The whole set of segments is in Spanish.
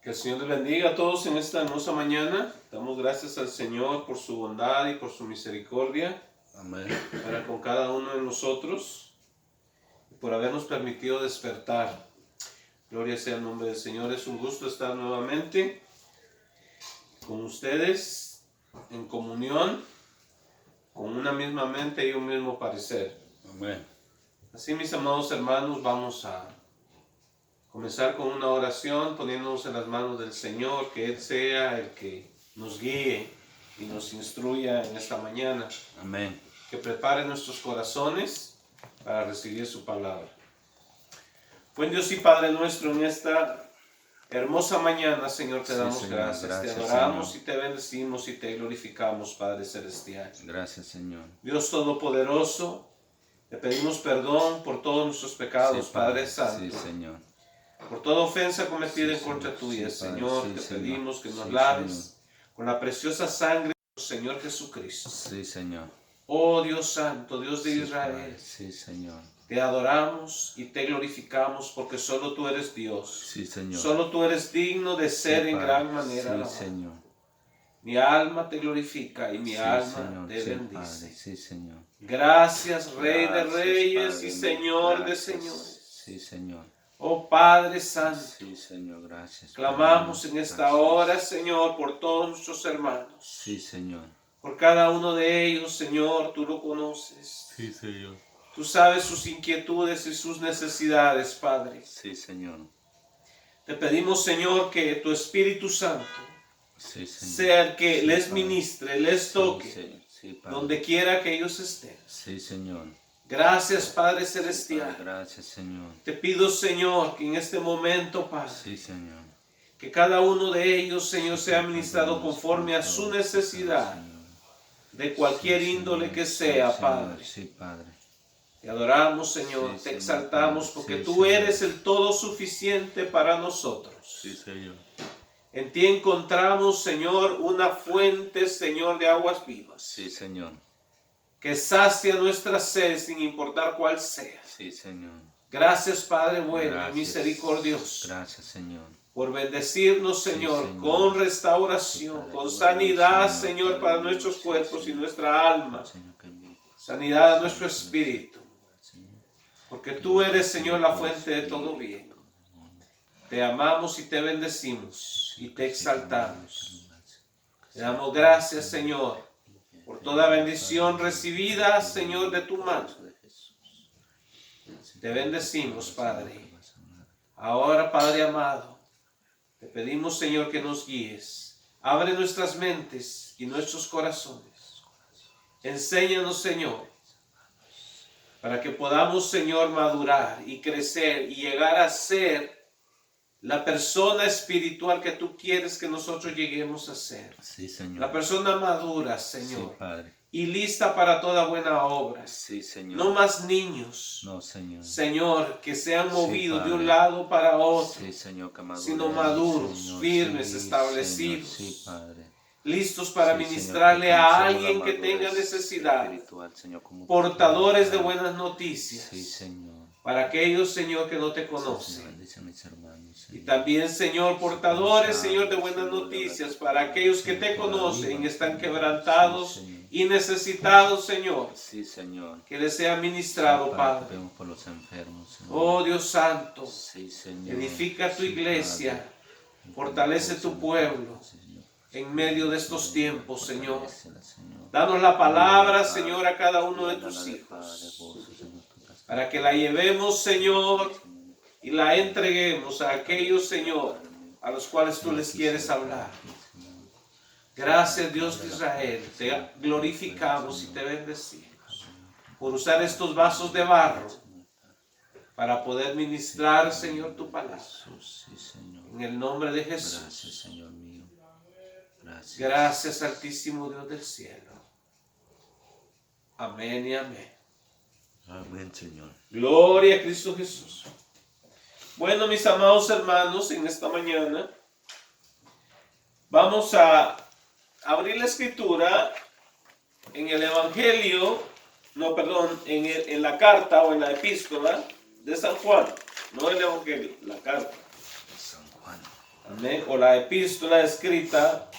Que el Señor les bendiga a todos en esta hermosa mañana. Damos gracias al Señor por su bondad y por su misericordia. Amén. Para con cada uno de nosotros y por habernos permitido despertar. Gloria sea el nombre del Señor. Es un gusto estar nuevamente con ustedes en comunión, con una misma mente y un mismo parecer. Amén. Así, mis amados hermanos, vamos a comenzar con una oración poniéndonos en las manos del Señor, que Él sea el que nos guíe y nos instruya en esta mañana. Amén. Que prepare nuestros corazones para recibir su palabra. Buen Dios y Padre nuestro, en esta hermosa mañana, Señor, te damos Señor, gracias. Te adoramos, Señor, y te bendecimos y te glorificamos, Padre Celestial. Gracias, Señor. Dios Todopoderoso, te pedimos perdón por todos nuestros pecados, Sí, Padre Santo. Sí, Señor. Por toda ofensa cometida en contra Señor. tuya, Sí, Padre. Señor, Sí, te Señor. pedimos que nos Sí, laves Señor. con la preciosa sangre del Señor Jesucristo. Sí, Señor. Oh Dios Santo, Dios de Sí, Israel, Padre. Sí, Señor. te adoramos y te glorificamos porque solo tú eres Dios. Sí, Señor. Solo tú eres digno de ser Sí, en Padre. gran manera Sí, alabado. Señor. Mi alma te glorifica y mi Sí, alma Señor. te Sí, bendice. Padre. Sí, Señor. Gracias, Rey de Gracias, Reyes Padre y mío. Señor de Gracias. Señores. Sí, Señor. Oh Padre Santo, Sí, Señor. Gracias. clamamos Padre en mío. esta Gracias. hora, Señor, por todos nuestros hermanos. Sí, Señor. Por cada uno de ellos, Señor, tú lo conoces. Sí, Señor. Tú sabes sus inquietudes y sus necesidades, Padre. Sí, Señor. Te pedimos, Señor, que tu Espíritu Santo Sí, Señor. sea el que Sí, les Padre. ministre, les toque, Sí, sí, Padre. donde quiera que ellos estén. Sí, Señor. Gracias, Padre Sí, Padre. Celestial. Gracias, Señor. Te pido, Señor, que en este momento, Padre, Sí, Señor. que cada uno de ellos, Señor, sea Sí, ministrado Padre, conforme a por su favor, necesidad, Señor. de cualquier Sí, índole Señor. que Sí, sea, Señor. Padre. Sí, Padre. Te adoramos, Señor, Sí, te Señor, exaltamos Padre. porque Sí, tú Señor. eres el todo suficiente para nosotros. Sí, Señor. En ti encontramos, Señor, una fuente, Señor, de aguas vivas, Sí, Señor. que sacia nuestra sed sin importar cuál sea. Sí, Señor. Gracias, Padre bueno y Gracias. misericordioso, Gracias, Señor. por bendecirnos, Sí, Señor, Señor. con restauración, Sí, con Padre. sanidad, Señor, Señor, Padre para mío. nuestros Sí, cuerpos y Señor. nuestra alma, Señor, que envíe. sanidad a nuestro espíritu, Señor. porque tú eres, Señor, la fuente de todo bien. Te amamos y te bendecimos y te exaltamos. Te damos gracias, Señor, por toda bendición recibida, Señor, de tu mano. Te bendecimos, Padre. Ahora, Padre amado, te pedimos, Señor, que nos guíes. Abre nuestras mentes y nuestros corazones. Enséñanos, Señor, para que podamos, Señor, madurar y crecer y llegar a ser la persona espiritual que tú quieres que nosotros lleguemos a ser. Sí, Señor. La persona madura, Sí, Señor, Padre. y lista para toda buena obra. Sí, Señor. No más niños, No, Señor. Señor, que sean Sí, movidos de un Padre. lado para otro, Sí, Señor, que maduremos, sino maduros, Señor. firmes, Sí, establecidos, Señor. Sí, Padre. listos para Sí, Señor, ministrarle que a alcancemos alguien la que tenga madurez necesidad, espiritual, Señor, como portadores de Padre. buenas noticias, Sí, Señor. para aquellos, Señor, que no te Sí, Señor, conocen. bendice a mis hermanos, Y Señor. también, Señor, portadores, Sí, Señor, de buenas Señor, noticias gracias, para Padre. aquellos que Sí, te por la conocen, vida, están Señor. quebrantados Sí, Señor. y necesitados, Señor, Sí, Señor. que les sea ministrado, Sí, Padre. te pedimos por los enfermos, Señor. Oh Dios Santo, Sí, Señor. edifica tu Sí, iglesia, Padre. fortalece tu Señor, pueblo Señor. en medio de estos tiempos, Señor. Fortalécela, Señor. Danos la palabra, Padre. Señor, a cada uno de tus Padre, hijos, gozo, Señor, tu casa. para que la llevemos, Señor, y la entreguemos a aquellos, Señor, a los cuales tú les quieres hablar. Gracias, Dios de Israel, te glorificamos y te bendecimos por usar estos vasos de barro para poder ministrar, Señor, tu palabra. Sí, Señor. En el nombre de Gracias, Jesús. Señor mío. Gracias. Gracias, Altísimo Dios del cielo. Amén y amén. Amén, Señor. Gloria a Cristo Jesús. Bueno, mis amados hermanos, en esta mañana vamos a abrir la escritura en el Evangelio, en la carta o en la epístola de San Juan, no el Evangelio, la carta. San Juan. Amén. O la epístola escrita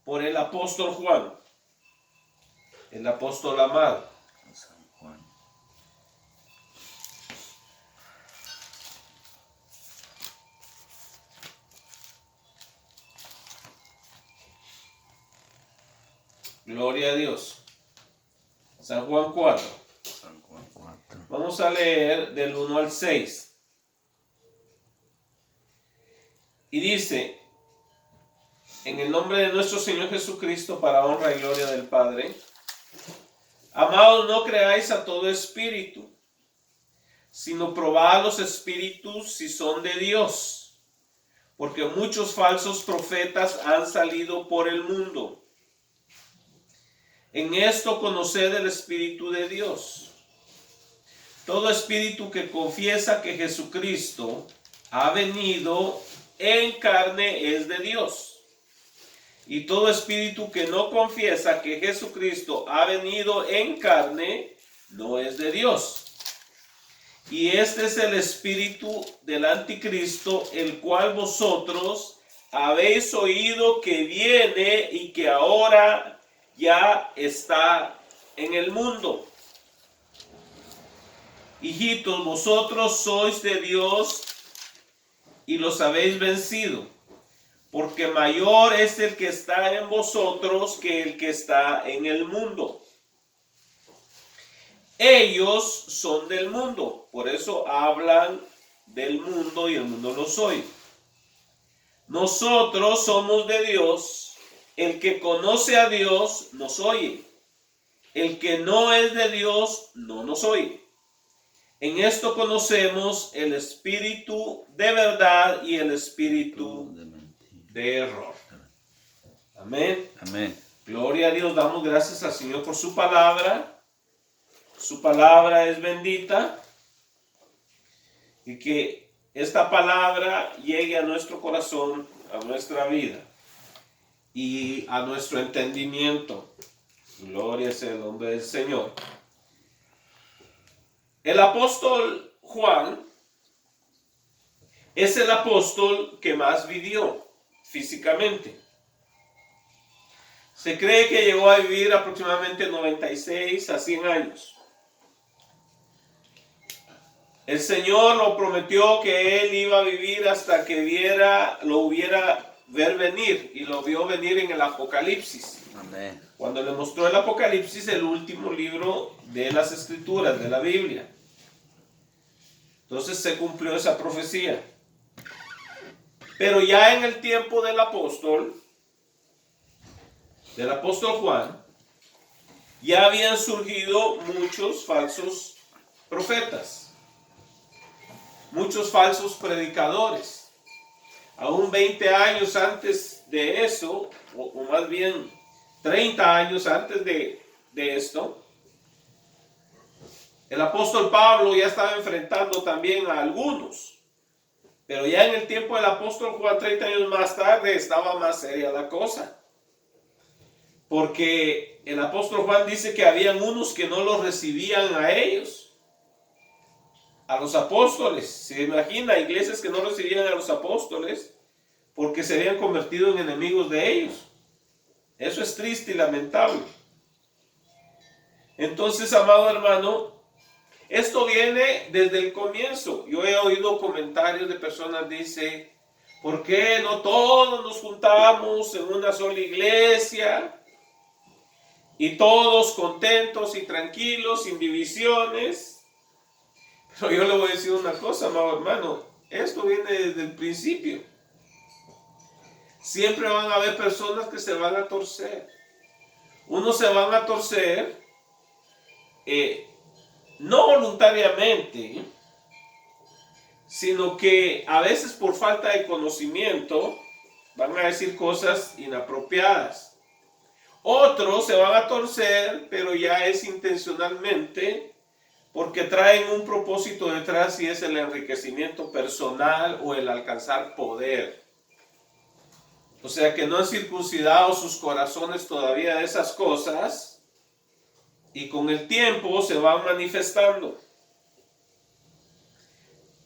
por el apóstol Juan, el apóstol amado. San Juan. Gloria a Dios. San Juan 4. San Juan 4. Vamos a leer del 1 al 6. Y dice, en el nombre de nuestro Señor Jesucristo, para honra y gloria del Padre, amados, no creáis a todo espíritu, sino probad los espíritus si son de Dios, porque muchos falsos profetas han salido por el mundo. En esto conoced el Espíritu de Dios. Todo espíritu que confiesa que Jesucristo ha venido en carne es de Dios. Y todo espíritu que no confiesa que Jesucristo ha venido en carne no es de Dios. Y este es el espíritu del anticristo, el cual vosotros habéis oído que viene y que ahora ya está en el mundo. Hijitos, vosotros sois de Dios y los habéis vencido, porque mayor es el que está en vosotros que el que está en el mundo. Ellos son del mundo, por eso hablan del mundo y el mundo los oye. Nosotros somos de Dios, el que conoce a Dios nos oye, el que no es de Dios no nos oye. En esto conocemos el espíritu de verdad y el espíritu de error. Amén. Amén. Gloria a Dios, damos gracias al Señor por su palabra. Su palabra es bendita. Y que esta palabra llegue a nuestro corazón, a nuestra vida y a nuestro entendimiento. Gloria sea el nombre del Señor. El apóstol Juan es el apóstol que más vivió físicamente. Se cree que llegó a vivir aproximadamente 96 a 100 años. El Señor lo prometió que él iba a vivir hasta que lo hubiera ver venir, y lo vio venir en el Apocalipsis. Amén. Cuando le mostró el Apocalipsis, el último libro de las Escrituras, de la Biblia. Entonces se cumplió esa profecía. Pero ya en el tiempo del apóstol Juan, ya habían surgido muchos falsos profetas, muchos falsos predicadores. Aún 20 años antes de eso, o más bien 30 años antes de esto, el apóstol Pablo ya estaba enfrentando también a algunos. Pero ya en el tiempo del apóstol Juan, 30 años más tarde, estaba más seria la cosa. Porque el apóstol Juan dice que habían unos que no los recibían a ellos, a los apóstoles. Se imagina iglesias que no recibían a los apóstoles porque se habían convertido en enemigos de ellos. Eso es triste y lamentable. Entonces, amado hermano, esto viene desde el comienzo. Yo he oído comentarios de personas que dicen, ¿por qué no todos nos juntamos en una sola iglesia? Y todos contentos y tranquilos, sin divisiones. Pero yo le voy a decir una cosa, amado hermano. Esto viene desde el principio. Siempre van a haber personas que se van a torcer. Unos se van a torcer no voluntariamente, sino que a veces por falta de conocimiento van a decir cosas inapropiadas. Otros se van a torcer, pero ya es intencionalmente, porque traen un propósito detrás, y es el enriquecimiento personal o el alcanzar poder. O sea que no han circuncidado sus corazones todavía de esas cosas, y con el tiempo se van manifestando.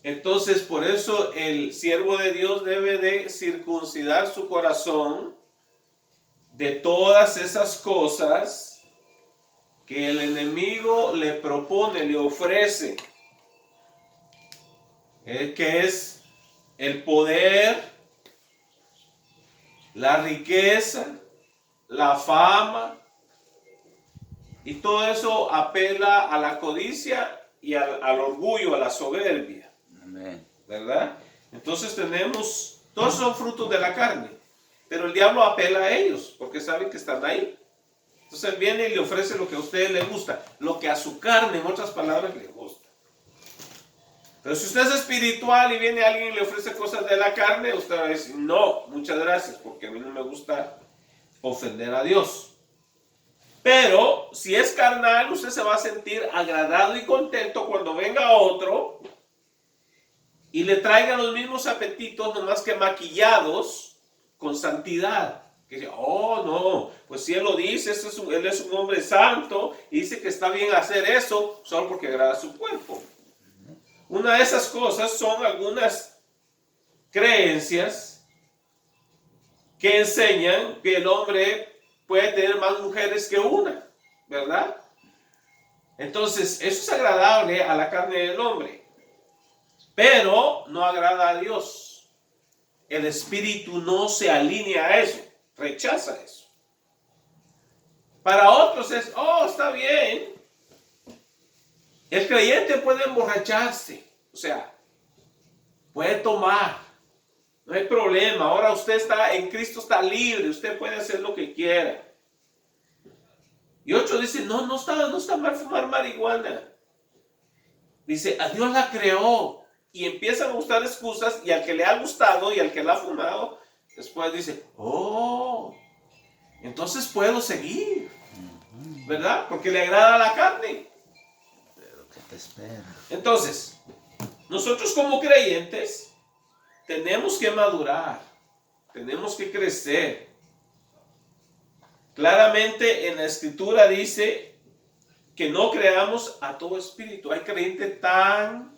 Entonces, por eso el siervo de Dios debe de circuncidar su corazón de todas esas cosas que el enemigo le propone, le ofrece, que es el poder, la riqueza, la fama, y todo eso apela a la codicia y al orgullo, a la soberbia. Amén. ¿Verdad? Entonces todos son frutos de la carne, pero el diablo apela a ellos porque sabe que están ahí. Entonces él viene y le ofrece lo que a usted le gusta, lo que a su carne, en otras palabras, le gusta. Pero si usted es espiritual y viene alguien y le ofrece cosas de la carne, usted va a decir, no, muchas gracias, porque a mí no me gusta ofender a Dios. Pero si es carnal, usted se va a sentir agradado y contento cuando venga otro y le traiga los mismos apetitos, nomás que maquillados con santidad. Que dice, oh no, pues si él lo dice, él es un hombre santo y dice que está bien hacer eso solo porque agrada a su cuerpo. Una de esas cosas son algunas creencias que enseñan que el hombre puede tener más mujeres que una, ¿verdad? Entonces, eso es agradable a la carne del hombre, pero no agrada a Dios. El espíritu no se alinea a eso, rechaza eso. Para otros es, oh, está bien. El creyente puede emborracharse, o sea, puede tomar, no hay problema. Ahora usted está en Cristo, está libre, usted puede hacer lo que quiera. Y otros dicen, no está mal fumar marihuana. Dice, a Dios la creó. Y empiezan a buscar excusas, y al que le ha gustado y al que la ha fumado, después dice, oh, entonces puedo seguir, ¿verdad? Porque le agrada la carne. Pero ¿qué te espera? Entonces, nosotros como creyentes tenemos que madurar, tenemos que crecer. Claramente en la escritura dice que no creamos a todo espíritu. Hay creyentes tan,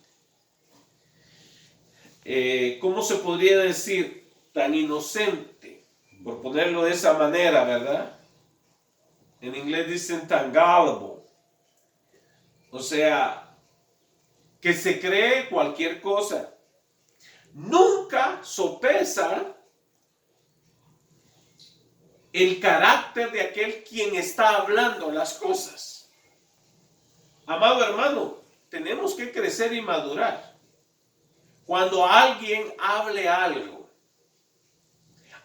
¿cómo se podría decir? Tan inocente, por ponerlo de esa manera, ¿verdad? En inglés dicen tan gullible. O sea, que se cree cualquier cosa. Nunca sopesa el carácter de aquel quien está hablando las cosas. Amado hermano, tenemos que crecer y madurar. Cuando alguien hable algo,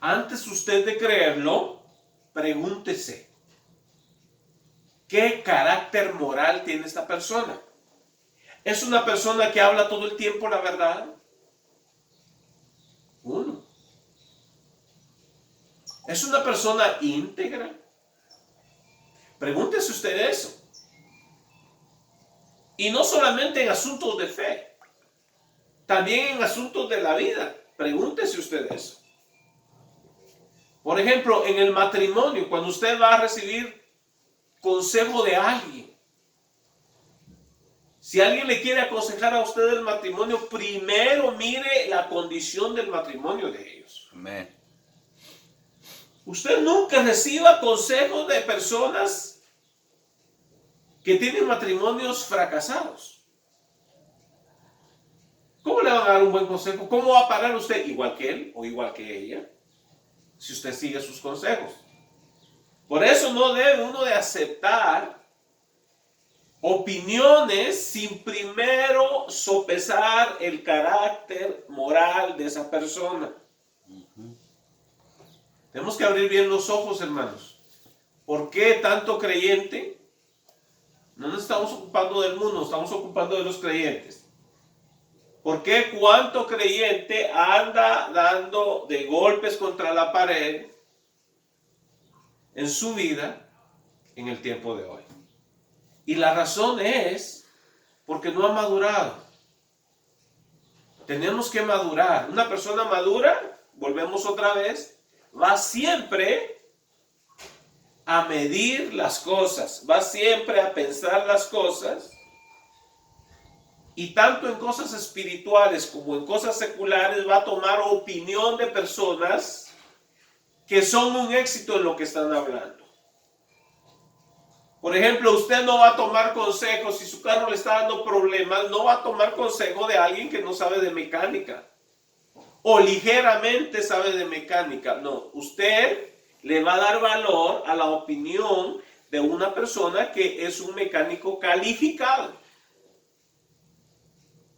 antes usted de creerlo, pregúntese, ¿qué carácter moral tiene esta persona? ¿Es una persona que habla todo el tiempo la verdad? Uno. ¿Es una persona íntegra? Pregúntese usted eso. Y no solamente en asuntos de fe, también en asuntos de la vida. Pregúntese usted eso. Por ejemplo, en el matrimonio, cuando usted va a recibir consejo de alguien, si alguien le quiere aconsejar a usted el matrimonio, primero mire la condición del matrimonio de ellos. Amén. Usted nunca reciba consejos de personas que tienen matrimonios fracasados. ¿Cómo le van a dar un buen consejo? ¿Cómo va a parar usted igual que él o igual que ella si usted sigue sus consejos? Por eso no debe uno de aceptar opiniones sin primero sopesar el carácter moral de esa persona. Tenemos que abrir bien los ojos, hermanos. ¿Por qué tanto creyente? No nos estamos ocupando del mundo, nos estamos ocupando de los creyentes. ¿Por qué cuánto creyente anda dando de golpes contra la pared en su vida en el tiempo de hoy? Y la razón es porque no ha madurado. Tenemos que madurar. Una persona madura, volvemos otra vez, va siempre a medir las cosas, va siempre a pensar las cosas Y tanto en cosas espirituales como en cosas seculares va a tomar opinión de personas que son un éxito en lo que están hablando. Por ejemplo, usted no va a tomar consejos si su carro le está dando problemas, no va a tomar consejo de alguien que no sabe de mecánica o ligeramente sabe de mecánica. No, usted le va a dar valor a la opinión de una persona que es un mecánico calificado.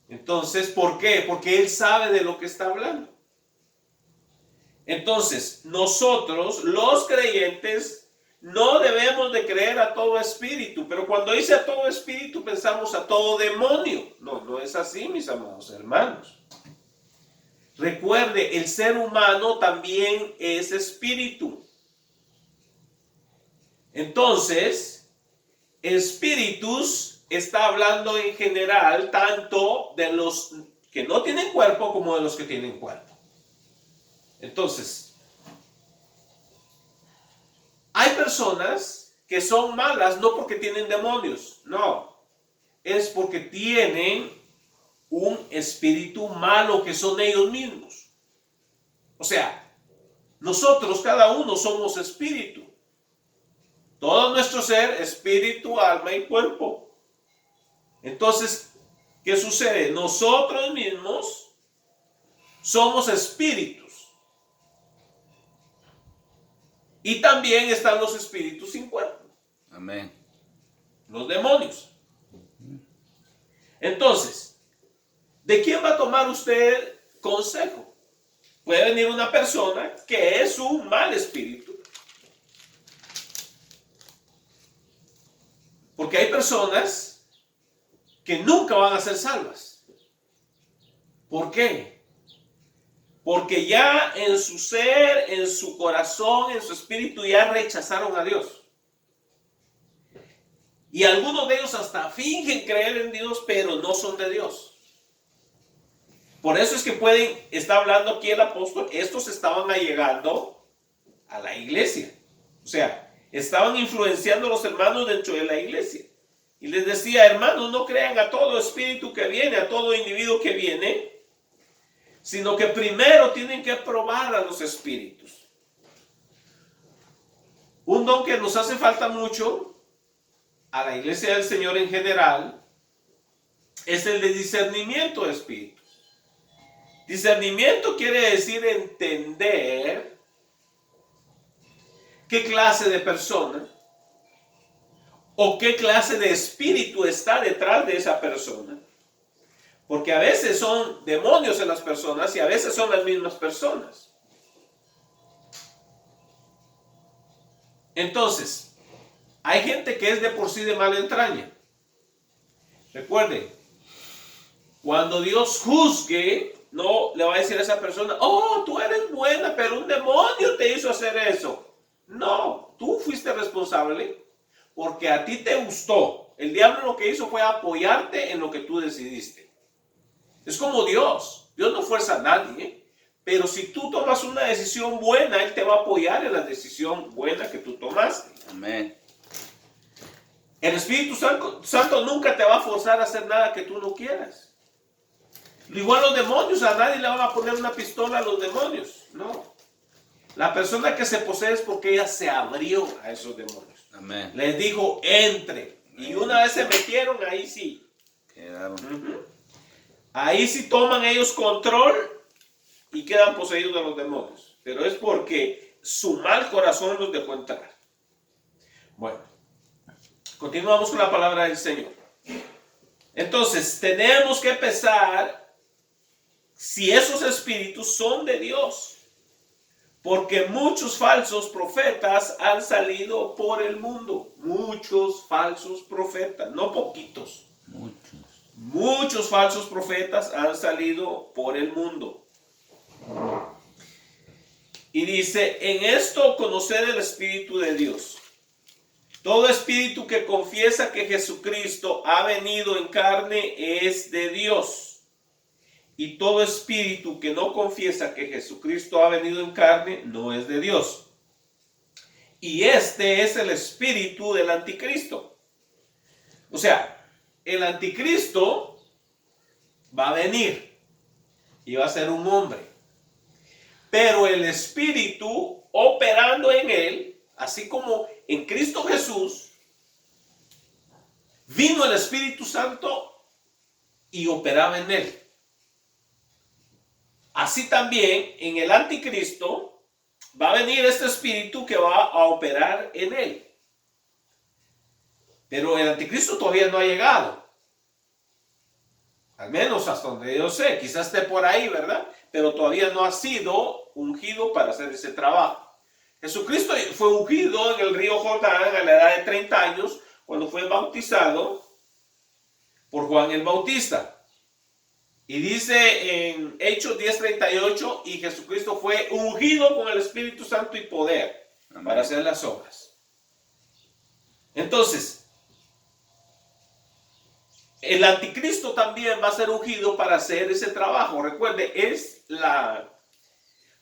Entonces, ¿por qué? Porque él sabe de lo que está hablando. Entonces, nosotros, los creyentes, no debemos de creer a todo espíritu, pero cuando dice a todo espíritu pensamos a todo demonio. No, no es así, mis amados hermanos. Recuerde, el ser humano también es espíritu. Entonces, espíritus está hablando en general tanto de los que no tienen cuerpo como de los que tienen cuerpo. Entonces, hay personas que son malas no porque tienen demonios, no, es porque tienen un espíritu malo que son ellos mismos. O sea, nosotros cada uno somos espíritu. Todo nuestro ser, espíritu, alma y cuerpo. Entonces, ¿qué sucede? Nosotros mismos somos espíritus. Y también están los espíritus sin cuerpo. Amén. Los demonios. Entonces, ¿de quién va a tomar usted consejo? Puede venir una persona que es un mal espíritu. Porque hay personas que nunca van a ser salvas. ¿Por qué? Porque ya en su ser, en su corazón, en su espíritu ya rechazaron a Dios. Y algunos de ellos hasta fingen creer en Dios, pero no son de Dios. Por eso es que está hablando aquí el apóstol, estos estaban allegando a la iglesia. O sea, estaban influenciando a los hermanos dentro de la iglesia. Y les decía, hermanos, no crean a todo espíritu que viene, a todo individuo que viene, sino que primero tienen que probar a los espíritus. Un don que nos hace falta mucho a la iglesia del Señor en general es el de discernimiento de espíritus. Discernimiento quiere decir entender qué clase de persona o qué clase de espíritu está detrás de esa persona. Porque a veces son demonios en las personas y a veces son las mismas personas. Entonces, hay gente que es de por sí de mala entraña. Recuerden, cuando Dios juzgue, no le va a decir a esa persona, oh, tú eres buena, pero un demonio te hizo hacer eso. No, tú fuiste responsable porque a ti te gustó. El diablo lo que hizo fue apoyarte en lo que tú decidiste. Es como Dios. Dios no fuerza a nadie, pero si tú tomas una decisión buena, Él te va a apoyar en la decisión buena que tú tomaste. Amén. El Espíritu Santo nunca te va a forzar a hacer nada que tú no quieras. Igual los demonios, a nadie le van a poner una pistola a los demonios. No. La persona que se posee es porque ella se abrió a esos demonios. Amén. Les dijo, entre. Amén. Y una vez se metieron, ahí sí. Quedaron. Ahí sí toman ellos control y quedan poseídos de los demonios. Pero es porque su mal corazón los dejó entrar. Bueno, continuamos con la palabra del Señor. Entonces, tenemos que pensar si esos espíritus son de Dios. Porque muchos falsos profetas han salido por el mundo. Muchos falsos profetas, no poquitos. Muchos falsos profetas han salido por el mundo. Y dice, en esto conoced el Espíritu de Dios. Todo espíritu que confiesa que Jesucristo ha venido en carne es de Dios. Y todo espíritu que no confiesa que Jesucristo ha venido en carne no es de Dios. Y este es el espíritu del anticristo. O sea, el anticristo va a venir y va a ser un hombre. Pero el Espíritu operando en él, así como en Cristo Jesús, vino el Espíritu Santo y operaba en él. Así también en el anticristo va a venir este Espíritu que va a operar en él. Pero el anticristo todavía no ha llegado. Al menos hasta donde yo sé, quizás esté por ahí, ¿verdad? Pero todavía no ha sido ungido para hacer ese trabajo. Jesucristo fue ungido en el río Jordán a la edad de 30 años, cuando fue bautizado por Juan el Bautista. Y dice en Hechos 10:38, y Jesucristo fue ungido con el Espíritu Santo y poder para hacer las obras. Entonces, el anticristo también va a ser ungido para hacer ese trabajo. Recuerde, es la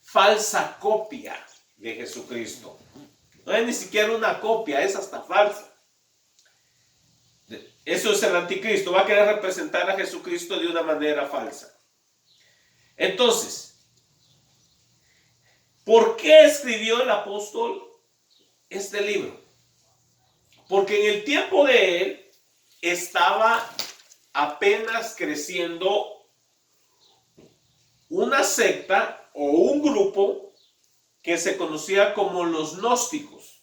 falsa copia de Jesucristo. No es ni siquiera una copia, es hasta falsa. Eso es el anticristo. Va a querer representar a Jesucristo de una manera falsa. Entonces, ¿por qué escribió el apóstol este libro? Porque en el tiempo de él estaba apenas creciendo una secta o un grupo que se conocía como los gnósticos.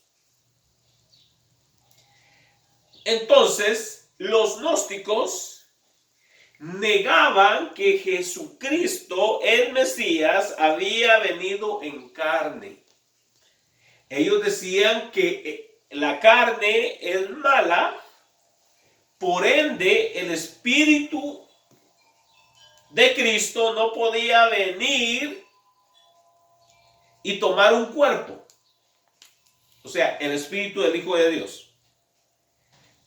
Entonces, los gnósticos negaban que Jesucristo, el Mesías, había venido en carne. Ellos decían que la carne es mala, por ende el Espíritu de Cristo no podía venir y tomar un cuerpo. O sea, el Espíritu del Hijo de Dios.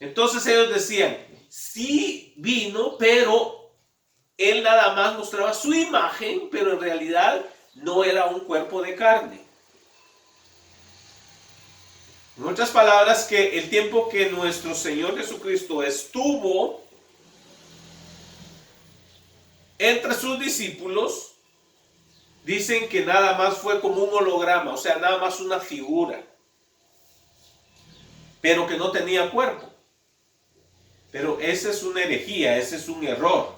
Entonces ellos decían, sí vino, pero él nada más mostraba su imagen, pero en realidad no era un cuerpo de carne. En otras palabras, que el tiempo que nuestro Señor Jesucristo estuvo entre sus discípulos, dicen que nada más fue como un holograma, o sea, nada más una figura, pero que no tenía cuerpo. Pero esa es una herejía, ese es un error.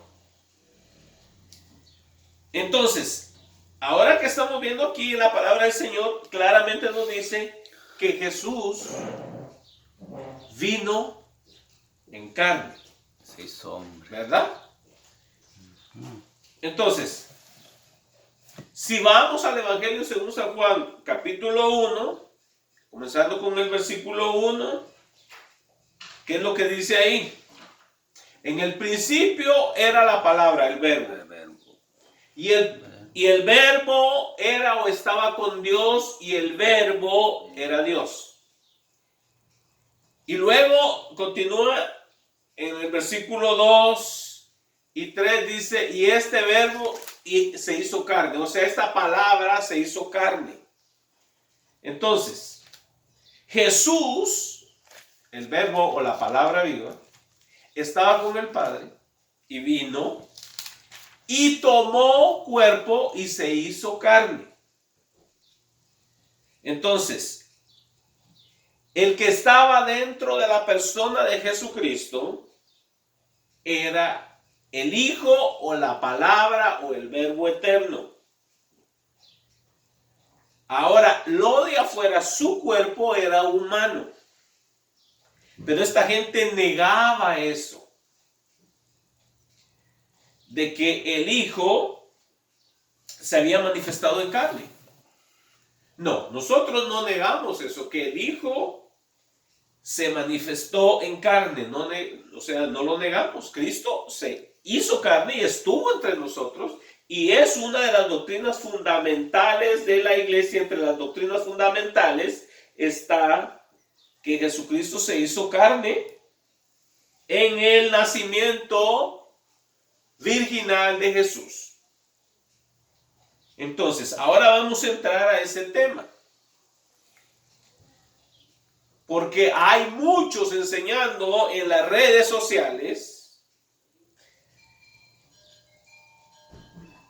Entonces, ahora que estamos viendo aquí la palabra del Señor, claramente nos dice que Jesús vino en carne. Sí, hombre. ¿Verdad? Entonces, si vamos al Evangelio según San Juan, capítulo 1, comenzando con el versículo 1, ¿qué es lo que dice ahí? En el principio era la palabra, el verbo. Y el verbo era o estaba con Dios y el verbo era Dios. Y luego continúa en el versículo 2 y 3 dice, y este verbo se hizo carne. O sea, esta palabra se hizo carne. Entonces, Jesús, el verbo o la palabra viva, estaba con el Padre y vino y tomó cuerpo y se hizo carne. Entonces, el que estaba dentro de la persona de Jesucristo era el Hijo o la palabra o el verbo eterno. Ahora, lo de afuera, su cuerpo era humano. Pero esta gente negaba eso, de que el Hijo se había manifestado en carne. No, nosotros no negamos eso, que el Hijo se manifestó en carne, o sea, no lo negamos. Cristo se hizo carne y estuvo entre nosotros, y es una de las doctrinas fundamentales de la iglesia. Entre las doctrinas fundamentales está que Jesucristo se hizo carne en el nacimiento virginal de Jesús. Entonces, ahora vamos a entrar a ese tema. Porque hay muchos enseñando en las redes sociales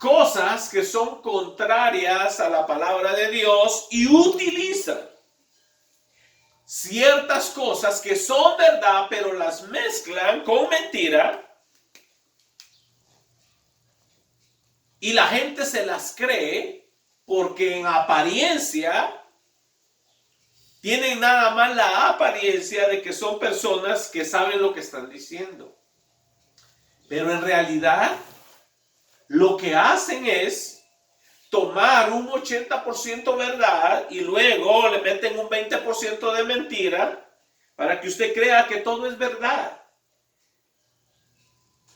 cosas que son contrarias a la palabra de Dios y utilizan ciertas cosas que son verdad, pero las mezclan con mentira. Y la gente se las cree porque en apariencia tienen nada más la apariencia de que son personas que saben lo que están diciendo. Pero en realidad lo que hacen es tomar un 80% verdad y luego le meten un 20% de mentira para que usted crea que todo es verdad.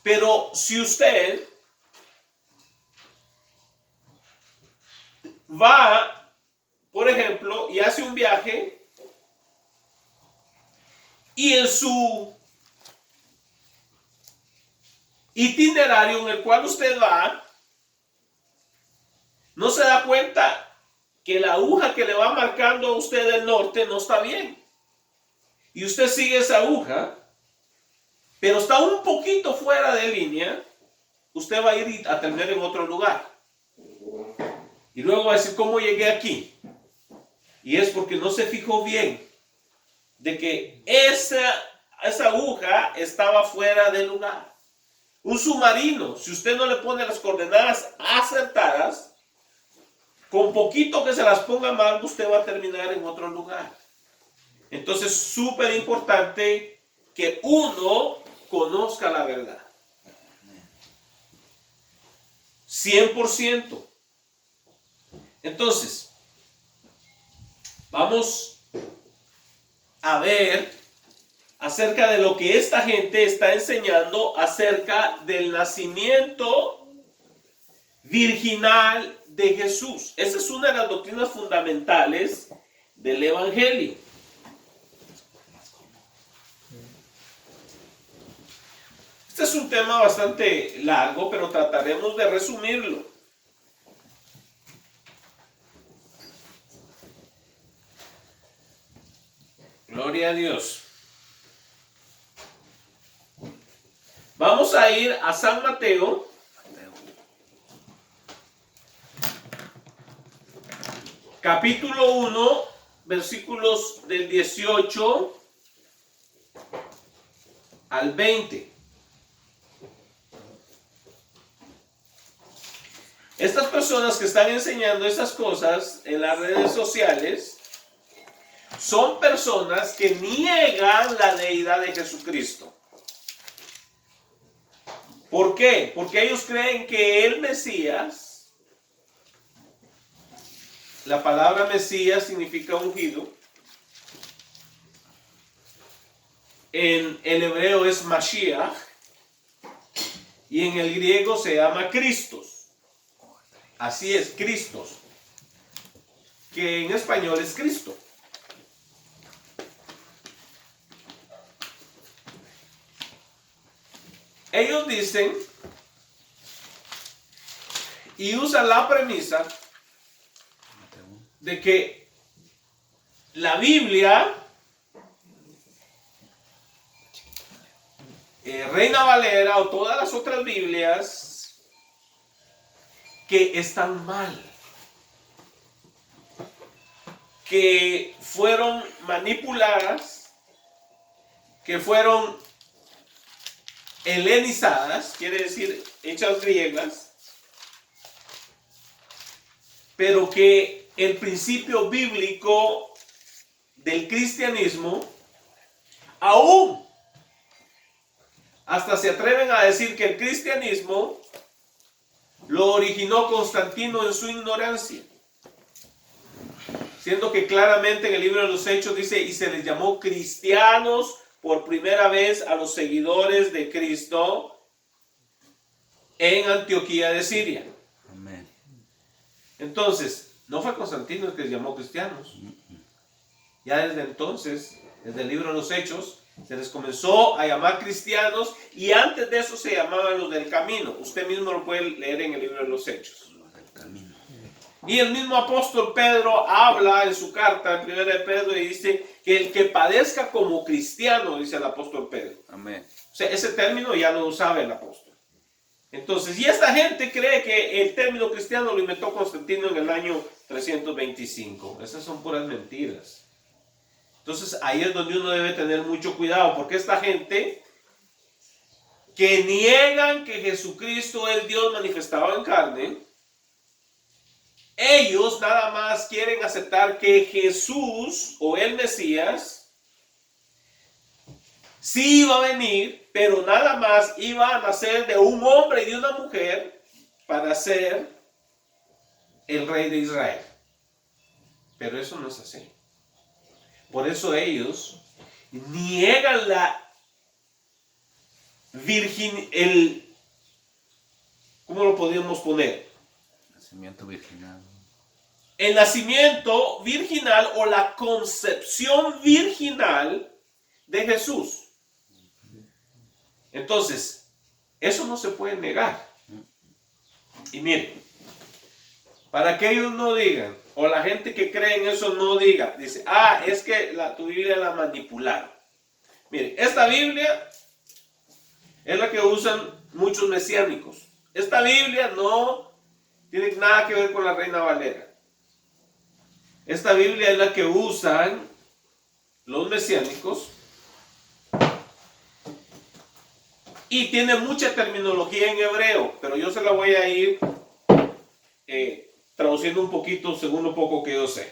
Pero si usted va, por ejemplo, y hace un viaje y en su itinerario en el cual usted va, no se da cuenta que la aguja que le va marcando a usted el norte no está bien. Y usted sigue esa aguja, pero está un poquito fuera de línea, usted va a ir a terminar en otro lugar. Y luego va a decir, ¿cómo llegué aquí? Y es porque no se fijó bien de que esa aguja estaba fuera del lugar. Un submarino, si usted no le pone las coordenadas acertadas, con poquito que se las ponga mal, usted va a terminar en otro lugar. Entonces, súper importante que uno conozca la verdad. 100%. Entonces, vamos a ver acerca de lo que esta gente está enseñando acerca del nacimiento virginal de Jesús. Esa es una de las doctrinas fundamentales del Evangelio. Este es un tema bastante largo, pero trataremos de resumirlo. Gloria a Dios. Vamos a ir a San Mateo. Capítulo 1, versículos del 18 al 20. Estas personas que están enseñando esas cosas en las redes sociales son personas que niegan la deidad de Jesucristo. ¿Por qué? Porque ellos creen que el Mesías, la palabra Mesías significa ungido, en el hebreo es Mashiach y en el griego se llama Cristos. Así es, Cristos, que en español es Cristo. Ellos dicen y usan la premisa de que la Biblia, Reina Valera o todas las otras Biblias que están mal, que fueron manipuladas, que fueron helenizadas, quiere decir hechas griegas, pero que el principio bíblico del cristianismo, aún hasta se atreven a decir que el cristianismo lo originó Constantino en su ignorancia, siendo que claramente en el libro de los Hechos dice, y se les llamó cristianos por primera vez a los seguidores de Cristo en Antioquía de Siria. Amén. Entonces, no fue Constantino el que les llamó cristianos. Ya desde entonces, desde el libro de los Hechos, se les comenzó a llamar cristianos y antes de eso se llamaban los del camino. Usted mismo lo puede leer en el libro de los Hechos. Los del camino. Y el mismo apóstol Pedro habla en su carta, en 1 de Pedro, y dice que el que padezca como cristiano, dice el apóstol Pedro. Amén. O sea, ese término ya lo usaba el apóstol. Entonces, y esta gente cree que el término cristiano lo inventó Constantino en el año 325. Esas son puras mentiras. Entonces, ahí es donde uno debe tener mucho cuidado, porque esta gente que niegan que Jesucristo es Dios manifestado en carne, ellos nada más quieren aceptar que Jesús o el Mesías sí iba a venir, pero nada más iba a nacer de un hombre y de una mujer para ser el rey de Israel. Pero eso no es así. Por eso ellos niegan la ¿cómo lo podríamos poner? Nacimiento virginal. El nacimiento virginal o la concepción virginal de Jesús. Entonces, eso no se puede negar. Y miren, para que ellos no digan, o la gente que cree en eso no diga, dice, es que tu Biblia la manipularon. Miren, esta Biblia es la que usan muchos mesiánicos. Esta Biblia no tiene nada que ver con la Reina Valera. Esta Biblia es la que usan los mesiánicos y tiene mucha terminología en hebreo, pero yo se la voy a ir traduciendo un poquito según lo poco que yo sé.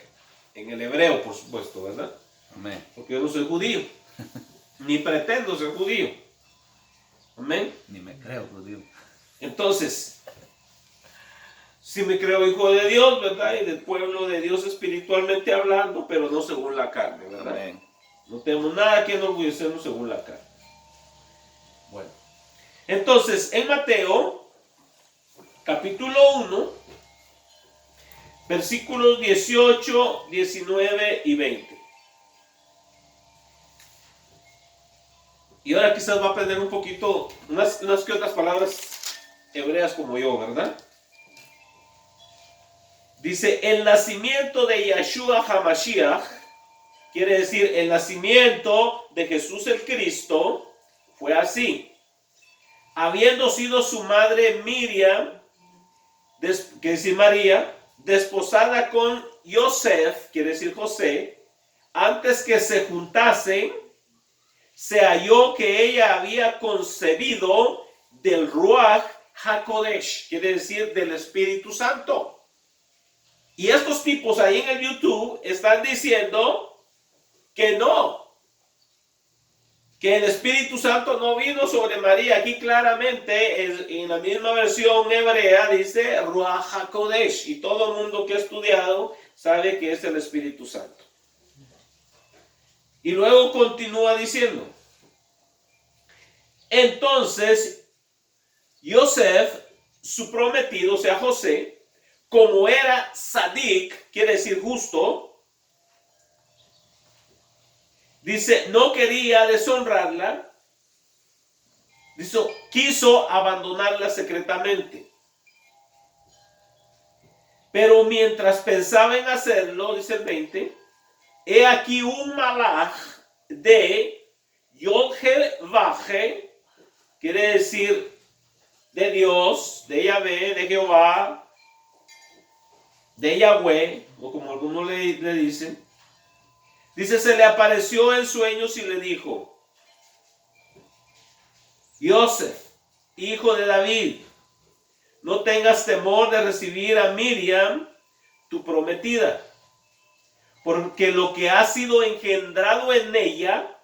En el hebreo, por supuesto, ¿verdad? Amén. Porque yo no soy judío, ni pretendo ser judío. Amén. Ni me creo judío. Entonces, si me creo hijo de Dios, ¿verdad? Y del pueblo de Dios espiritualmente hablando, pero no según la carne, ¿verdad? Amén. No tenemos nada que enorgullecernos según la carne. Bueno, entonces, en Mateo, capítulo 1, versículos 18, 19 y 20. Y ahora quizás va a aprender un poquito, unas que otras palabras hebreas como yo, ¿verdad? Dice, el nacimiento de Yeshua HaMashiach, quiere decir el nacimiento de Jesús el Cristo, fue así. Habiendo sido su madre Miriam, que decir María, desposada con Yosef, quiere decir José, antes que se juntasen, se halló que ella había concebido del Ruach HaKodesh, quiere decir del Espíritu Santo. Y estos tipos ahí en el YouTube están diciendo que no, que el Espíritu Santo no vino sobre María. Aquí claramente en la misma versión hebrea dice Ruach HaKodesh, y todo el mundo que ha estudiado sabe que es el Espíritu Santo. Y luego continúa diciendo, entonces Yosef, su prometido, o sea José, como era sadik, quiere decir justo, dice, no quería deshonrarla, dice, quiso abandonarla secretamente. Pero mientras pensaba en hacerlo, dice el 20, he aquí un malaj de Yod-Heh-Vah-Heh, quiere decir de Dios, de Yahvé, de Jehová, de Yahweh, o como algunos le dicen. Dice, se le apareció en sueños y le dijo, Yosef, hijo de David, no tengas temor de recibir a Miriam, tu prometida, porque lo que ha sido engendrado en ella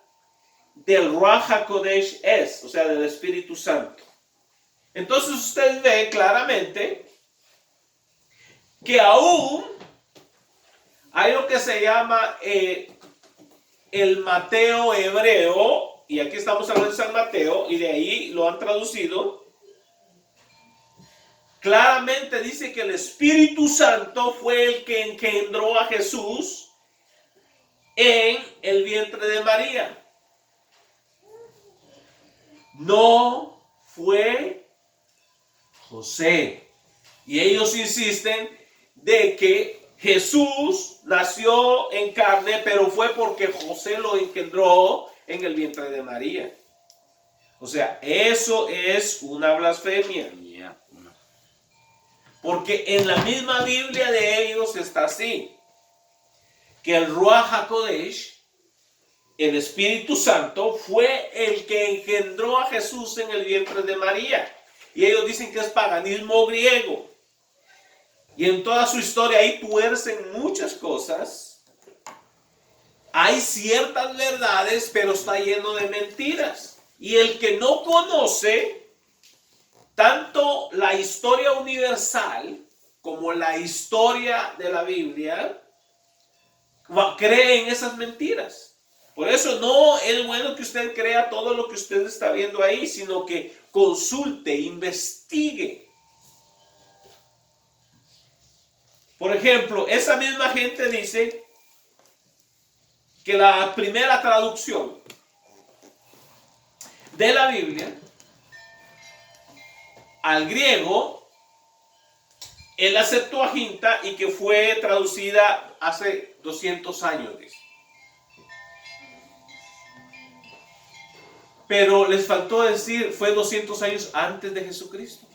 del Ruach HaKodesh es, o sea, del Espíritu Santo. Entonces usted ve claramente que aún hay lo que se llama el Mateo hebreo, y aquí estamos hablando de San Mateo, y de ahí lo han traducido. Claramente dice que el Espíritu Santo fue el que engendró a Jesús en el vientre de María. No fue José. Y ellos insisten de que Jesús nació en carne, pero fue porque José lo engendró en el vientre de María. O sea, eso es una blasfemia. Ya, no. Porque en la misma Biblia de ellos está así. Que el Ruach HaKodesh, el Espíritu Santo, fue el que engendró a Jesús en el vientre de María. Y ellos dicen que es paganismo griego. Y en toda su historia ahí tuercen muchas cosas. Hay ciertas verdades, pero está lleno de mentiras. Y el que no conoce tanto la historia universal como la historia de la Biblia, cree en esas mentiras. Por eso no es bueno que usted crea todo lo que usted está viendo ahí, sino que consulte, investigue. Por ejemplo, esa misma gente dice que la primera traducción de la Biblia al griego es la Septuaginta y que fue traducida hace 200 años, dice. Pero les faltó decir, fue 200 años antes de Jesucristo.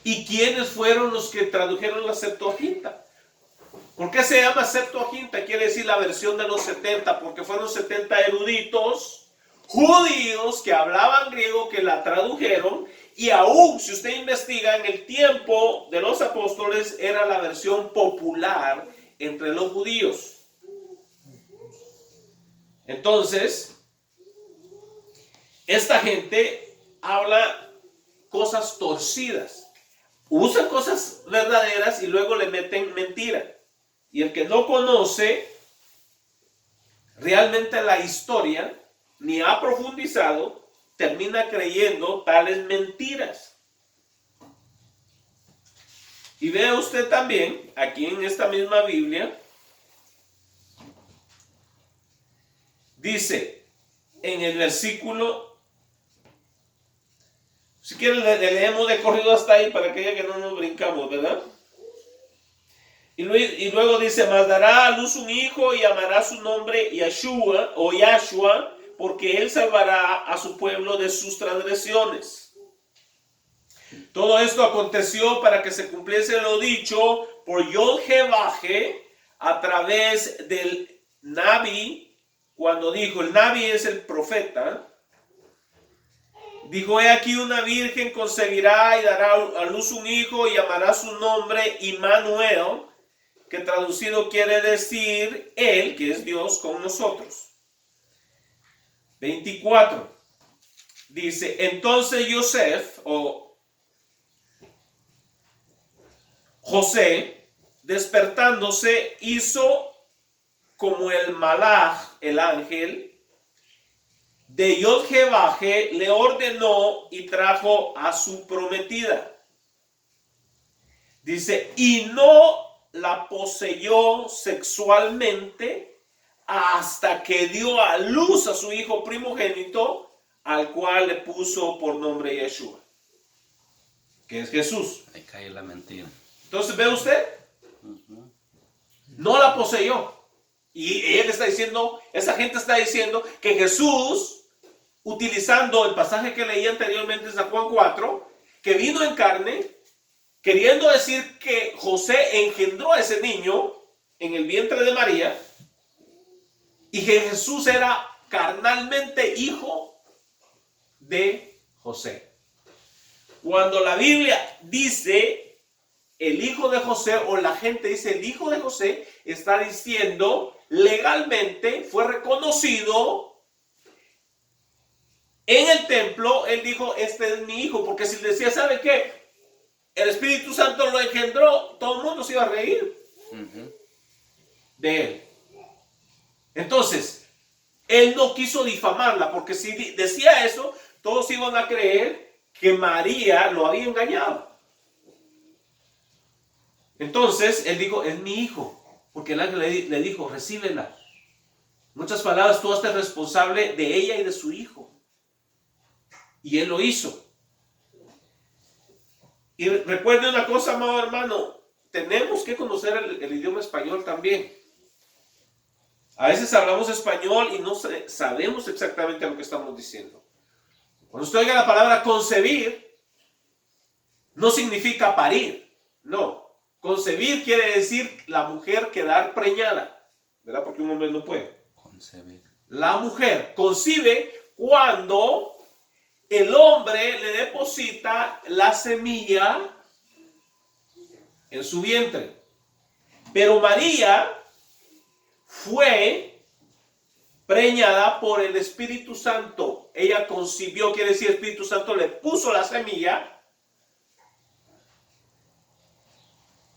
¿Y quiénes fueron los que tradujeron la Septuaginta? ¿Por qué se llama Septuaginta? Quiere decir la versión de los 70, porque fueron 70 eruditos judíos que hablaban griego que la tradujeron, y aún si usted investiga en el tiempo de los apóstoles era la versión popular entre los judíos. Entonces, esta gente habla cosas torcidas, usa cosas verdaderas y luego le meten mentira. Y el que no conoce realmente la historia, ni ha profundizado, termina creyendo tales mentiras. Y vea usted también, aquí en esta misma Biblia, dice en el versículo, si quieren le leemos de corrido hasta ahí para que ya que no nos brincamos, ¿verdad? Y luego dice, mas dará a luz un hijo y llamará su nombre Yeshua o Yahshua, porque él salvará a su pueblo de sus transgresiones. Todo esto aconteció para que se cumpliese lo dicho por Yod-Heh-Vah-Heh a través del Nabi, cuando dijo, el Nabi es el profeta, dijo, he aquí una virgen concebirá y dará a luz un hijo y llamará su nombre Immanuel, que traducido quiere decir él, que es Dios con nosotros. 24. Dice, entonces Yosef o José, despertándose, hizo como el malaj, el ángel, de Yod-Heh-Vah-Heh, le ordenó y trajo a su prometida. Dice, y no la poseyó sexualmente hasta que dio a luz a su hijo primogénito, al cual le puso por nombre Yeshua, que es Jesús. Ahí cae la mentira. Entonces, ¿ve usted? No la poseyó. Y él está diciendo, esa gente está diciendo que Jesús, utilizando el pasaje que leí anteriormente en San Juan 4, que vino en carne, queriendo decir que José engendró a ese niño en el vientre de María y que Jesús era carnalmente hijo de José. Cuando la Biblia dice el hijo de José, o la gente dice el hijo de José, está diciendo legalmente, fue reconocido en el templo. Él dijo, este es mi hijo, porque si decía, ¿sabe qué? El Espíritu Santo lo engendró, todo el mundo se iba a reír de él. Entonces, él no quiso difamarla, porque si decía eso, todos iban a creer que María lo había engañado. Entonces, él dijo, es mi hijo, porque el ángel le dijo, recíbela. En muchas palabras, tú estás responsable de ella y de su hijo. Y él lo hizo. Y recuerde una cosa, amado hermano, tenemos que conocer el idioma español también. A veces hablamos español y no sabemos exactamente lo que estamos diciendo. Cuando usted oiga la palabra concebir, no significa parir, no. Concebir quiere decir la mujer quedar preñada, ¿verdad? Porque un hombre no puede. Concebir. La mujer concibe cuando el hombre le deposita la semilla en su vientre. Pero María fue preñada por el Espíritu Santo. Ella concibió, quiere decir, el Espíritu Santo le puso la semilla,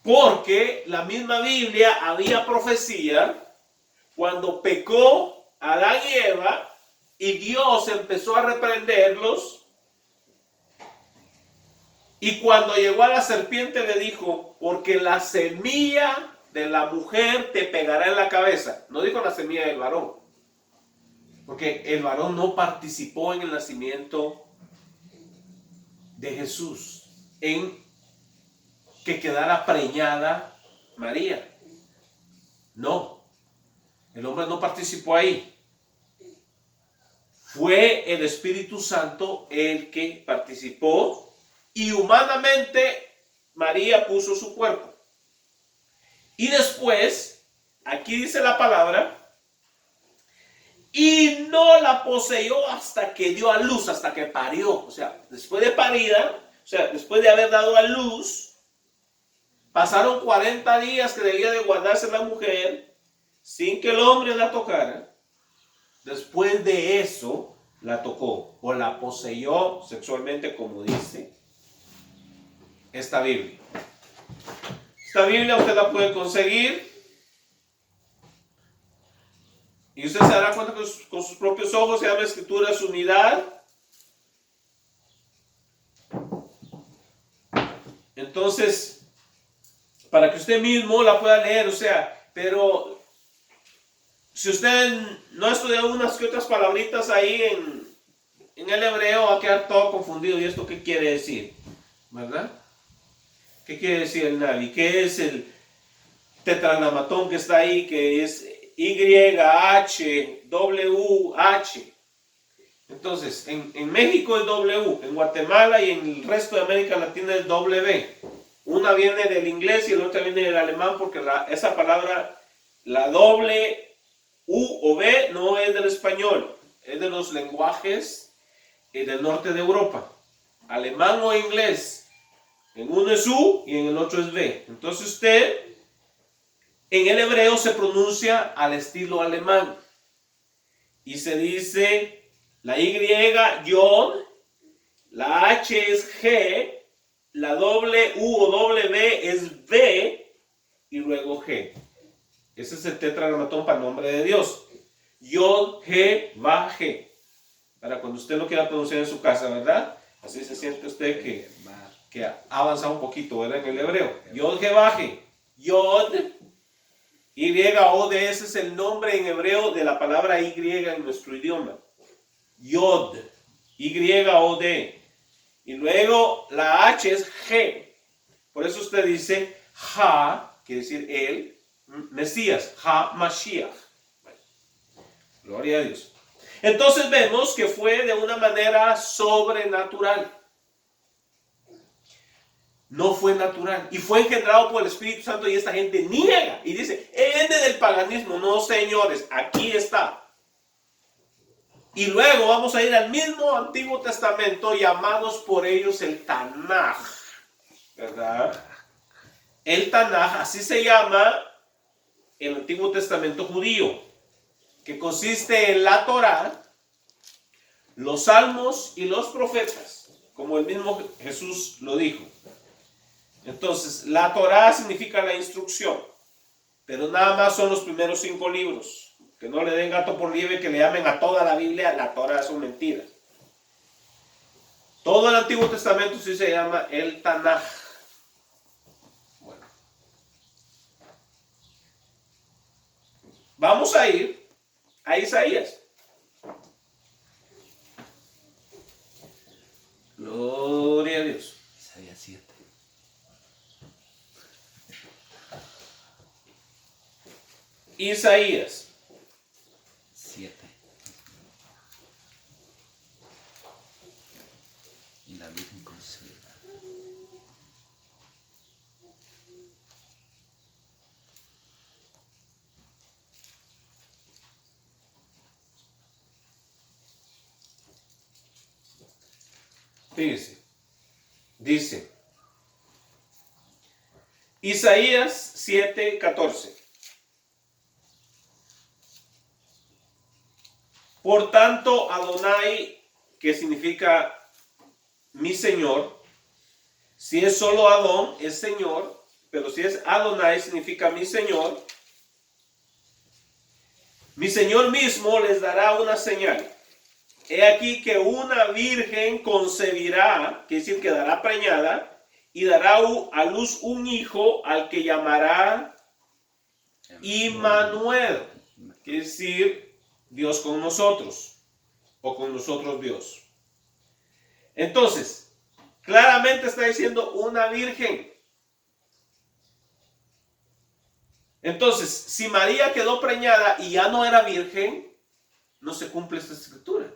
porque la misma Biblia había profecía cuando pecó Adán y Eva y Dios empezó a reprenderlos. Y cuando llegó a la serpiente le dijo, porque la semilla de la mujer te pegará en la cabeza. No dijo la semilla del varón, porque el varón no participó en el nacimiento de Jesús, en que quedara preñada María. No, el hombre no participó ahí. Fue el Espíritu Santo el que participó y humanamente María puso su cuerpo. Y después, aquí dice la palabra, y no la poseyó hasta que dio a luz, hasta que parió. O sea, después de parida, o sea, después de haber dado a luz, pasaron 40 días que debía de guardarse la mujer sin que el hombre la tocara. Después de eso, la tocó o la poseyó sexualmente, como dice esta Biblia. Esta Biblia usted la puede conseguir y usted se dará cuenta con sus propios ojos. Se llama Escrituras Unidad. Entonces, para que usted mismo la pueda leer, o sea, pero si usted no ha estudiado unas que otras palabritas ahí en el hebreo, va a quedar todo confundido. ¿Y esto qué quiere decir? ¿Verdad? ¿Qué quiere decir el Navi? ¿Qué es el tetragrammatón que está ahí? Que es YHWH. Entonces, en México es W, en Guatemala y en el resto de América Latina es W. Una viene del inglés y la otra viene del alemán, porque esa palabra, la doble U o B, no es del español, es de los lenguajes del norte de Europa. Alemán o inglés. En uno es U y en el otro es B. Entonces usted, en el hebreo se pronuncia al estilo alemán. Y se dice la Y, Yod, la H es G, la doble U o doble B es B y luego G. Ese es el tetragrammatón para el nombre de Dios. Yod, G, Va, G. Para cuando usted lo quiera pronunciar en su casa, ¿verdad? Así se siente usted que ha avanzado un poquito, ¿verdad? En el hebreo. Yod, G, Va, G. Yod, Y-O-D, ese es el nombre en hebreo de la palabra Y en nuestro idioma. Yod, Y-O-D. Y luego la H es G. Por eso usted dice Ha, quiere decir el Mesías, Ha Mashiach. Gloria a Dios. Entonces vemos que fue de una manera sobrenatural. No fue natural. Y fue engendrado por el Espíritu Santo y esta gente niega. Y dice, es del paganismo. No, señores, aquí está. Y luego vamos a ir al mismo Antiguo Testamento, llamados por ellos el Tanaj. ¿Verdad? El Tanaj, así se llama el Antiguo Testamento judío, que consiste en la Torá, los salmos y los profetas, como el mismo Jesús lo dijo. Entonces, la Torá significa la instrucción, pero nada más son los primeros 5 libros. Que no le den gato por liebre, que le llamen a toda la Biblia, la Torá son mentiras. Todo el Antiguo Testamento sí se llama el Tanaj. Bueno. Vamos a ir a Isaías. Gloria a Dios. Isaías 7. Isaías 7. La Virgen concebirá. Fíjense, dice Isaías 7:14. Por tanto, Adonai, que significa mi Señor, si es solo Adón, es Señor, pero si es Adonai, significa mi Señor. Mi Señor mismo les dará una señal. He aquí que una virgen concebirá, que es decir, quedará preñada, y dará a luz un hijo al que llamará Immanuel, que es decir, Dios con nosotros, o con nosotros Dios. Entonces, claramente está diciendo una virgen. Entonces, si María quedó preñada y ya no era virgen, no se cumple esta escritura.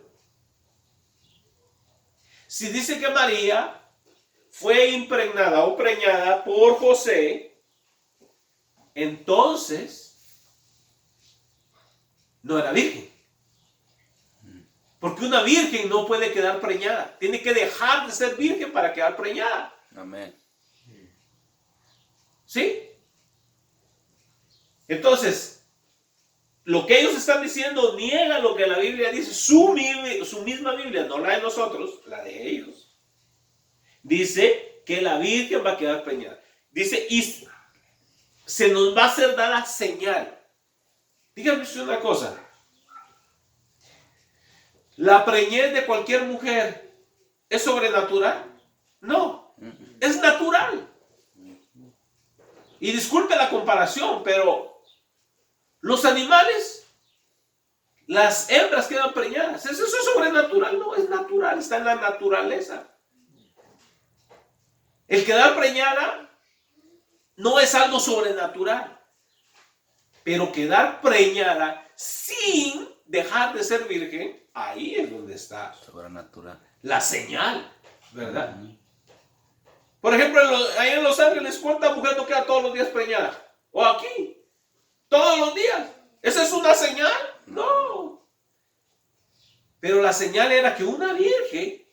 Si dice que María fue impregnada o preñada por José, entonces no era virgen. Porque una virgen no puede quedar preñada. Tiene que dejar de ser virgen para quedar preñada. Amén. ¿Sí? Entonces, lo que ellos están diciendo niega lo que la Biblia dice. Su misma Biblia, no la de nosotros, la de ellos. Dice que la virgen va a quedar preñada. Dice, y se nos va a hacer dada señal. Díganme una cosa. ¿La preñez de cualquier mujer es sobrenatural? No, es natural. Y disculpe la comparación, pero los animales, las hembras quedan preñadas. ¿Eso es sobrenatural? No, es natural, está en la naturaleza. El quedar preñada no es algo sobrenatural, pero quedar preñada sin dejar de ser virgen, ahí es donde está Sobrenatural. la señal, ¿verdad? Por ejemplo, ahí en Los Ángeles, ¿cuánta mujer no queda todos los días preñada? O aquí, todos los días. ¿Esa es una señal? No. Pero la señal era que una virgen,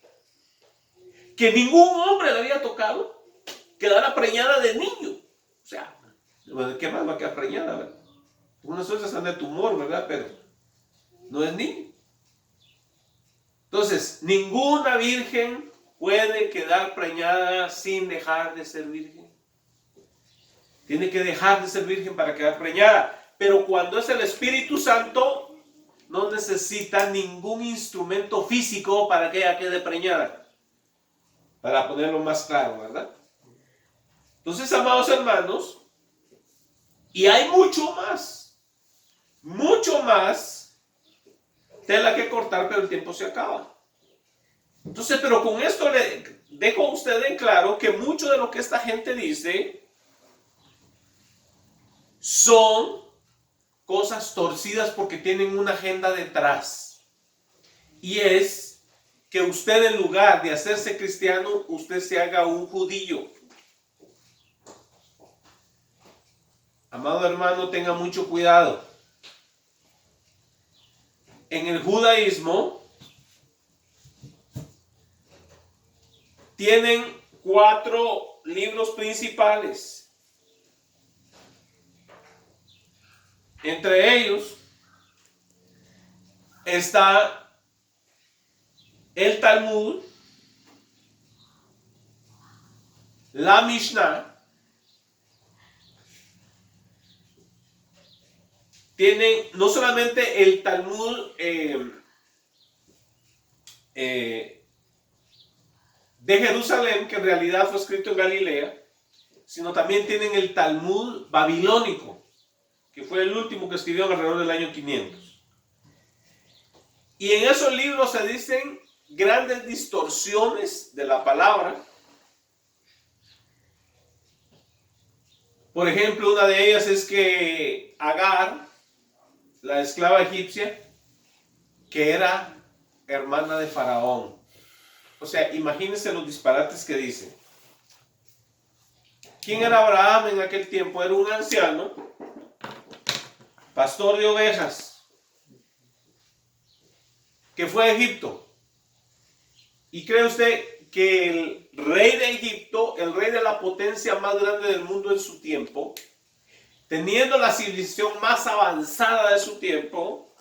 que ningún hombre le había tocado, quedara preñada de niño. O sea, ¿qué más va a quedar preñada, verdad? Unas cosas están de tumor, ¿verdad? Pero no es niño. Entonces, ninguna virgen puede quedar preñada sin dejar de ser virgen. Tiene que dejar de ser virgen para quedar preñada. Pero cuando es el Espíritu Santo, no necesita ningún instrumento físico para que ella quede preñada. Para ponerlo más claro, ¿verdad? Entonces, amados hermanos, y hay mucho más tela que cortar, pero el tiempo se acaba. Entonces, pero con esto le dejo a usted en claro que mucho de lo que esta gente dice son cosas torcidas porque tienen una agenda detrás. Y es que usted, en lugar de hacerse cristiano, usted se haga un judío. Amado hermano, tenga mucho cuidado. En el judaísmo tienen 4 libros principales. Entre ellos está el Talmud, la Mishnah. Tienen no solamente el Talmud de Jerusalén, que en realidad fue escrito en Galilea, sino también tienen el Talmud babilónico, que fue el último que escribió alrededor del año 500. Y en esos libros se dicen grandes distorsiones de la palabra. Por ejemplo, una de ellas es que Agar, la esclava egipcia, que era hermana de Faraón. O sea, imagínense los disparates que dice. ¿Quién era Abraham en aquel tiempo? Era un anciano, pastor de ovejas, que fue a Egipto. ¿Y cree usted que el rey de Egipto, el rey de la potencia más grande del mundo en su tiempo, teniendo la civilización más avanzada de su tiempo,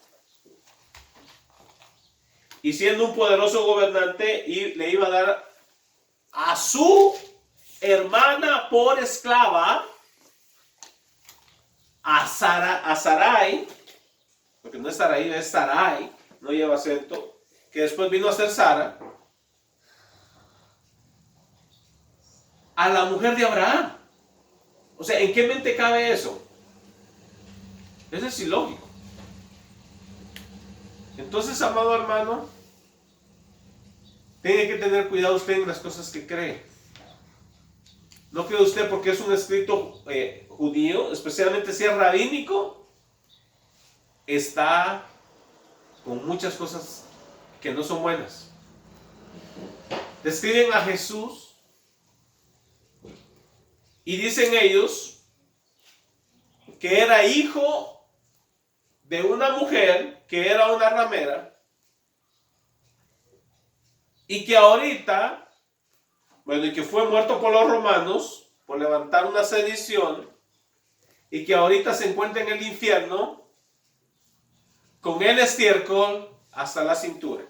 y siendo un poderoso gobernante, y le iba a dar a su hermana por esclava, a Sarai, porque no es Sarai, es Sarai, no lleva acento, que después vino a ser Sara, a la mujer de Abraham? O sea, ¿en qué mente cabe eso? Eso es ilógico. Entonces, amado hermano, tiene que tener cuidado usted en las cosas que cree. No cree usted porque es un escrito judío, especialmente si es rabínico, está con muchas cosas que no son buenas. Describen a Jesús y dicen ellos que era hijo de una mujer que era una ramera y que ahorita, bueno, y que fue muerto por los romanos por levantar una sedición y que ahorita se encuentra en el infierno con el estiércol hasta la cintura.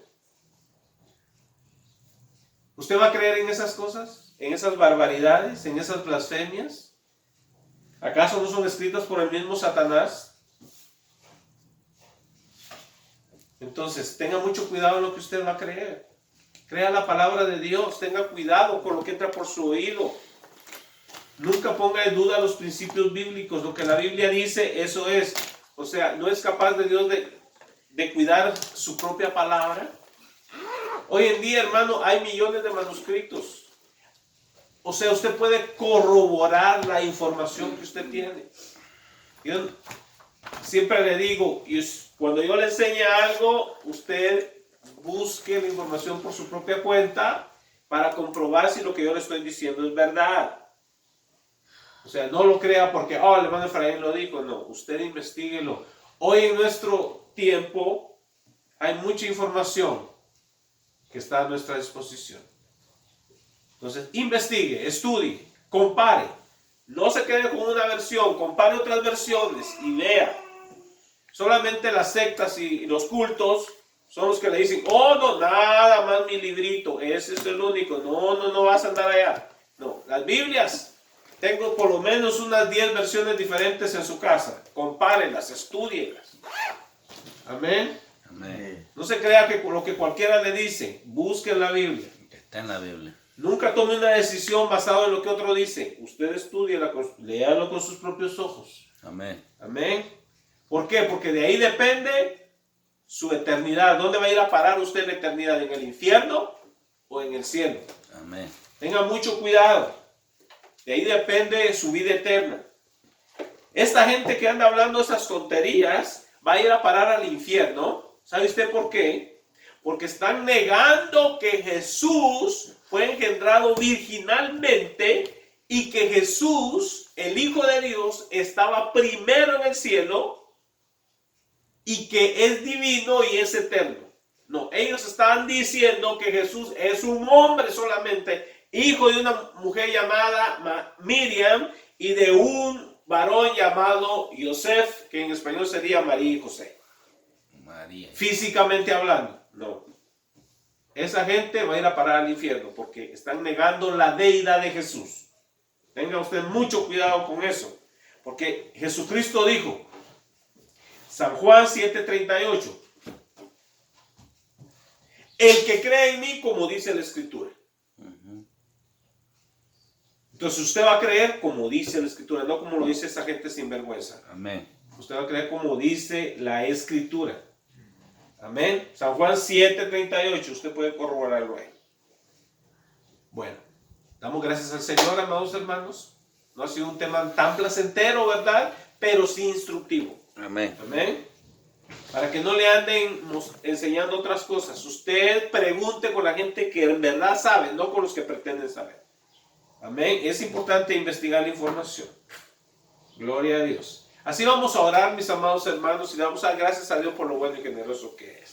¿Usted va a creer en esas cosas? ¿En esas barbaridades? ¿En esas blasfemias? ¿Acaso no son escritas por el mismo Satanás? Entonces, tenga mucho cuidado en lo que usted va a creer. Crea la palabra de Dios. Tenga cuidado con lo que entra por su oído. Nunca ponga en duda los principios bíblicos. Lo que la Biblia dice, eso es. O sea, no es capaz de Dios de cuidar su propia palabra. Hoy en día, hermano, hay millones de manuscritos. O sea, usted puede corroborar la información que usted tiene. Yo siempre le digo, cuando yo le enseñe algo, usted busque la información por su propia cuenta para comprobar si lo que yo le estoy diciendo es verdad. O sea, no lo crea porque, el hermano Efraín lo dijo. No, usted investíguelo. Hoy en nuestro tiempo hay mucha información que está a nuestra disposición. Entonces, investigue, estudie, compare. No se quede con una versión, compare otras versiones y vea. Solamente las sectas y los cultos son los que le dicen, no, nada más mi librito, ese es el único, no vas a andar allá. No, las Biblias, tengo por lo menos unas 10 versiones diferentes en su casa. Compárenlas, estúdienlas. Amén. Amén. No se crea que lo que cualquiera le dice, busque la Biblia. Está en la Biblia. Nunca tome una decisión basada en lo que otro dice. Usted estúdiela, léalo con sus propios ojos. Amén. Amén. ¿Por qué? Porque de ahí depende su eternidad. ¿Dónde va a ir a parar usted la eternidad? ¿En el infierno o en el cielo? Amén. Tenga mucho cuidado. De ahí depende su vida eterna. Esta gente que anda hablando esas tonterías va a ir a parar al infierno. ¿Sabe usted por qué? Porque están negando que Jesús fue engendrado virginalmente y que Jesús, el Hijo de Dios, estaba primero en el cielo y que es divino y es eterno. No, ellos estaban diciendo que Jesús es un hombre solamente, hijo de una mujer llamada Miriam y de un varón llamado Yosef, que en español sería María y José. María. Físicamente hablando, no. Esa gente va a ir a parar al infierno porque están negando la deidad de Jesús. Tenga usted mucho cuidado con eso, porque Jesucristo dijo, San Juan 7:38, el que cree en mí, como dice la Escritura. Entonces usted va a creer como dice la Escritura, no como lo dice esa gente sinvergüenza. Amén. Usted va a creer como dice la Escritura. Amén. San Juan 7:38, usted puede corroborarlo ahí. Bueno, damos gracias al Señor, amados hermanos. No ha sido un tema tan placentero, ¿verdad? Pero sí instructivo. Amén. Amén. Para que no le anden enseñando otras cosas. Usted pregunte con la gente que en verdad sabe, no con los que pretenden saber. Amén. Es importante investigar la información. Gloria a Dios. Así vamos a orar, mis amados hermanos, y le vamos a dar gracias a Dios por lo bueno y generoso que es.